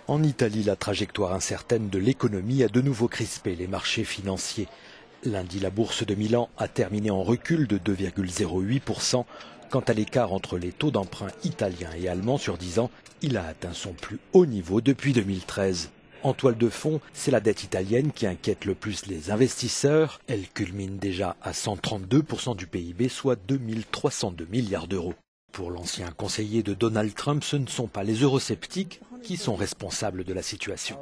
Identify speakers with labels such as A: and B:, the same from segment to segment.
A: En Italie, la trajectoire incertaine de l'économie a de nouveau crispé les marchés financiers. Lundi, la bourse de Milan a terminé en recul de 2,08%. Quant à l'écart entre les taux d'emprunt italiens et allemands sur 10 ans, il a atteint son plus haut niveau depuis 2013. En toile de fond, c'est la dette italienne qui inquiète le plus les investisseurs. Elle culmine déjà à 132% du PIB, soit 2302 milliards d'euros. Pour l'ancien conseiller de Donald Trump, ce ne sont pas les eurosceptiques qui sont responsables de la situation.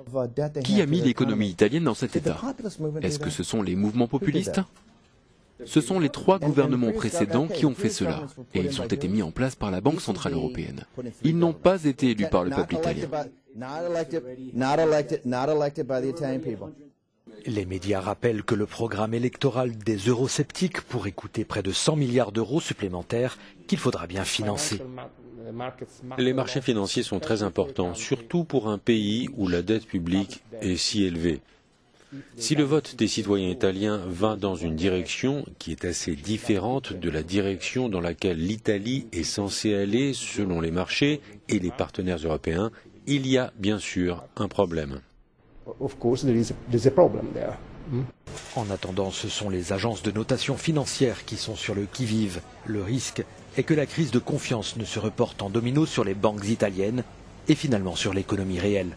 B: Qui a mis l'économie italienne dans cet état? Est-ce que ce sont les mouvements populistes? Ce sont les 3 gouvernements précédents qui ont fait cela, et ils ont été mis en place par la Banque centrale européenne. Ils n'ont pas été élus par le peuple italien.
A: Les médias rappellent que le programme électoral des eurosceptiques pourrait coûter près de 100 milliards d'euros supplémentaires qu'il faudra bien financer.
C: Les marchés financiers sont très importants, surtout pour un pays où la dette publique est si élevée. Si le vote des citoyens italiens va dans une direction qui est assez différente de la direction dans laquelle l'Italie est censée aller selon les marchés et les partenaires européens, il y a bien sûr un problème.
A: En attendant, ce sont les agences de notation financière qui sont sur le qui-vive. Le risque est que la crise de confiance ne se reporte en domino sur les banques italiennes et finalement sur l'économie réelle.